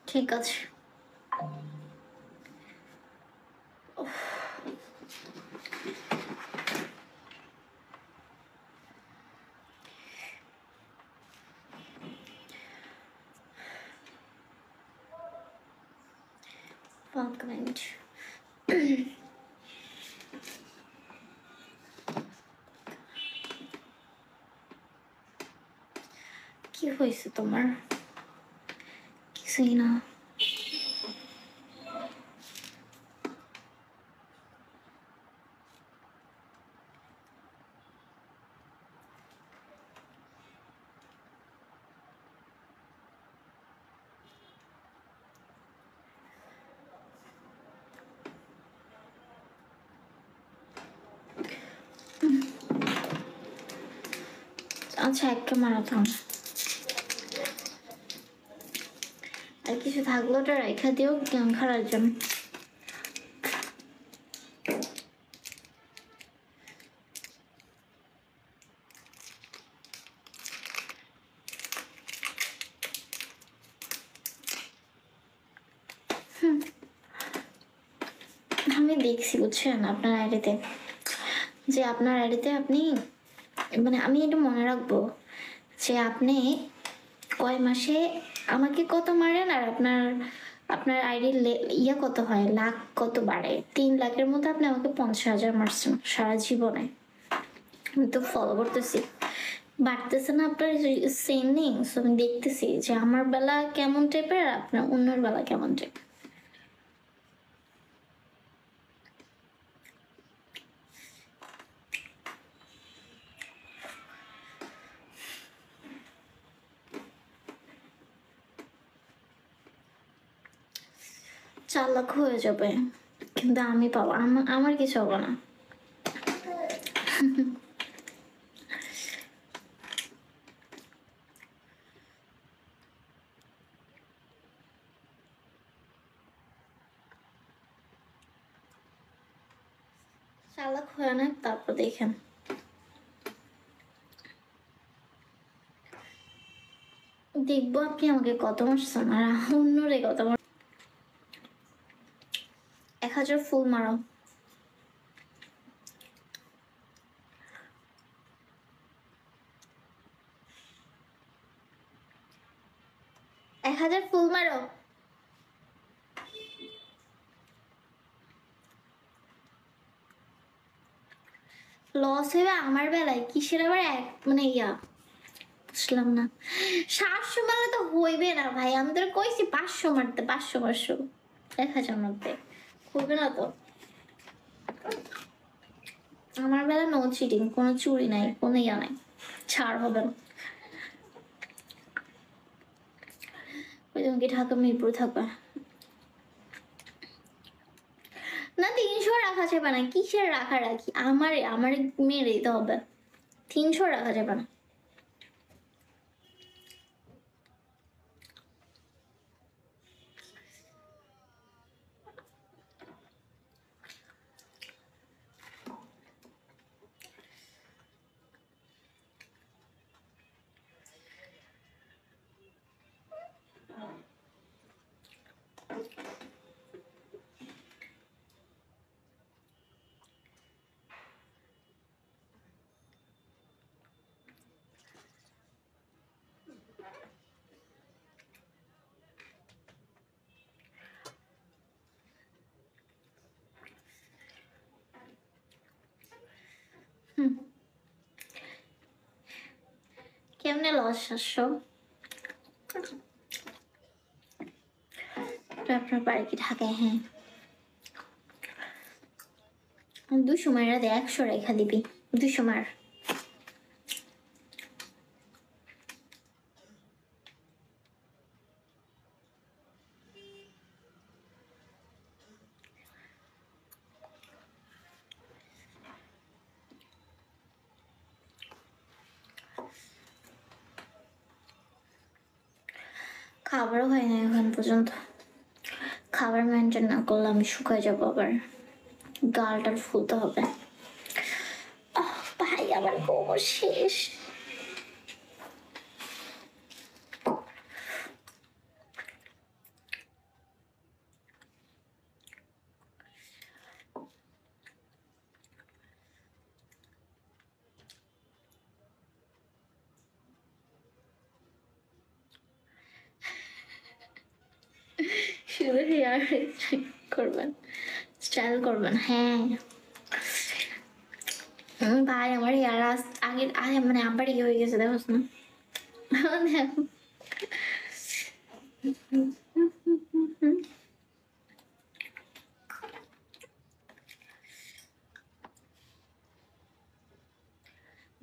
ঠিক আছে। কমেন্ট কি হয়েছে তোমার? কিছুই না। আচ্ছা একটা মারাথন আর কিছু থাকলো ওটা রেখা দিও জ্ঞান খারার জন্য। আমি দেখছি বুঝছেন আপনার আইডিতে, যে আপনার আইডিতে আপনি মানে আমি এটা মনে রাখবো যে আপনি কয় মাসে আমাকে কত মারেন আর আপনার আপনার আইডির ইয়া কত হয়, লাখ কত বাড়ে। 3 লাখের মধ্যে আপনি আমাকে 50,000 মারছেন সারা জীবনে। আমি তো ফলো করতেছি, বাড়তেছে না আপনার সেম নেই। আমি দেখতেছি যে আমার বেলা কেমন টাইপের আর আপনার অন্যের বেলা কেমন টাইপের। চার লাখ হয়ে যাবে কিন্তু আমি পাবো, আমার কিছু হবে না। চালাক হয়ে না তারপর দেখেন। দেখবো আপনি আমাকে কত মারছেন আর অন্যরে কত মার। 1000 ফুল মারো। এক 1000 ফুল মারো। লস হইবে আমার বেলায় কিসের আবার এক মানে ইয়া বুঝলাম না। 700 মারলে তো হইবে না ভাই, আমি তোর কইছি 500 মারতে, 500 1000 মারতে হইবে না তো। আমার বেলা নো চিটিং, কোনো চুরি নাই, কোনো ইয়া নাই, ছাড় হবে না। ওই তুমি কি ঢাকা মিরপুর থাকবে না? 300 রাখা যাবে না, কিসের রাখা রাখি, আমার মেরে দিতে হবে। 300 রাখা যাবে না। কেমনে লস 700? আপনার বাড়ি কি ঢাকায়? হ্যাঁ 200 মারা দে, 100 রেখা দিবি, 200 মার। খাবারও খাই না এখন পর্যন্ত। খাবার মেনটেন না করলে আমি শুকায় যাবো, আবার গালটার ফুলতে হবে। ভাই আমার কোমর শেষ। শুধু হেয়ার করবেন, স্টাইল করবেন? হ্যাঁ ভাই আমার হেয়ার আগের আগে মানে আবার ইয়ে হয়ে গেছে, দেখোস না?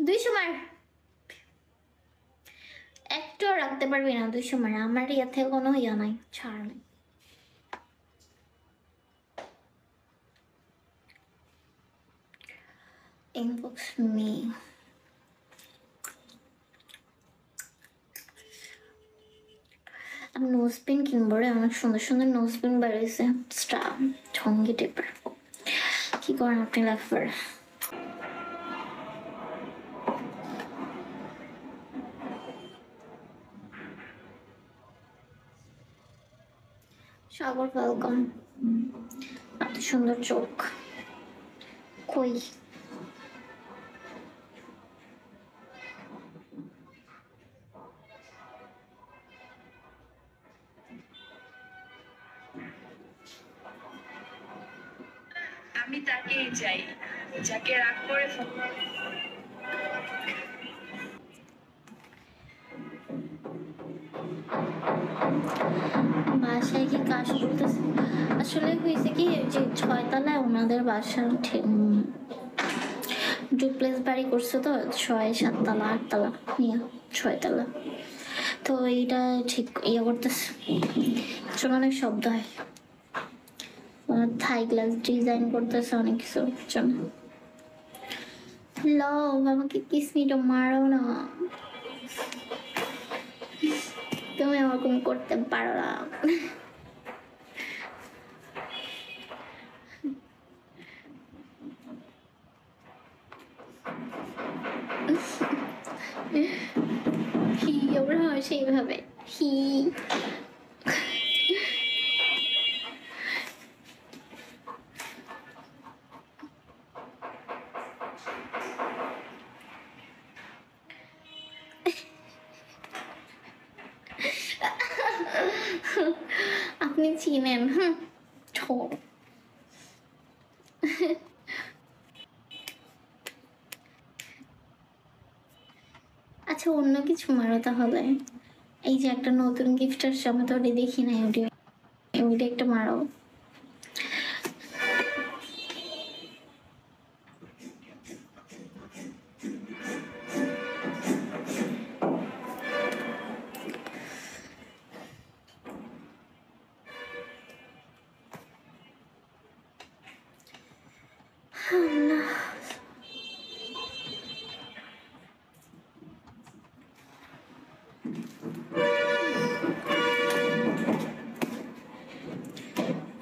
দুইশো মার একটু রাখতে পারবি না? 200 মার, আমার ইয়ে থেকে কোনো ইয়ে নাই, ছাড় নাই। Inbox me. আমি নোজ পিন কিনবো রে, অনেক সুন্দর সুন্দর নোজ পিন বেরিয়েছে, স্টার ঠঙ্গি টেপার। কি করেন আপনি লাগবে? সাগর ওয়েলকাম। এত সুন্দর চোখ কই? আমি তাকেই চাই যাকে রাগ করে বাসায় কি কাজ করতেছে? আসলে হয়েছে কি, যে 6 তলায় ওনাদের বাসা ডুপ্লেক্স বাড়ি করছে তো, 6, 7 তলা 8 তলা নিয়ে 6 তলা। তো এইটা ঠিক ইয়ে করতেছে, আসলে অনেক শব্দ হয়। থাই গ্লাস ডিজাইন করতেছে অনেক কিছু জন্য। লভ আমাকে কিসমিটা মারো না, তুমি ওরকম করতে পারো না। হি ওরা সেইভাবে হি। আপনি চিনেন? ঠোঁট। আচ্ছা অন্য কিছু মারো তাহলে। এই যে একটা নতুন গিফট আসছে, আমি তো ওটা দেখি নাই, ওইটা একটা মারো।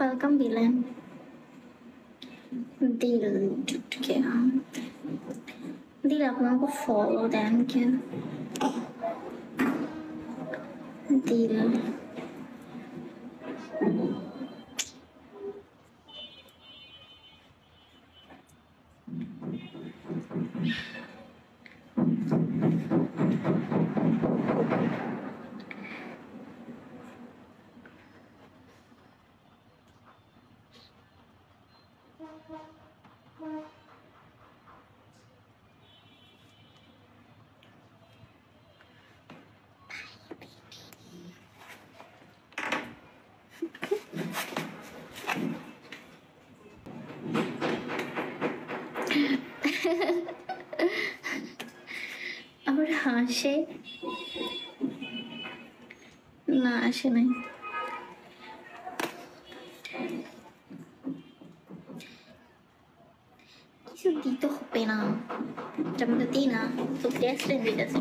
वेलकम विलन दिल टूट गया। दिल आप लोगों को फॉलो देन क्या? दिल আবার হাসে না, আসে নাই। কিছু দিতে হবে না, আমি তো দিই না, তো গ্যাস দিতেছে।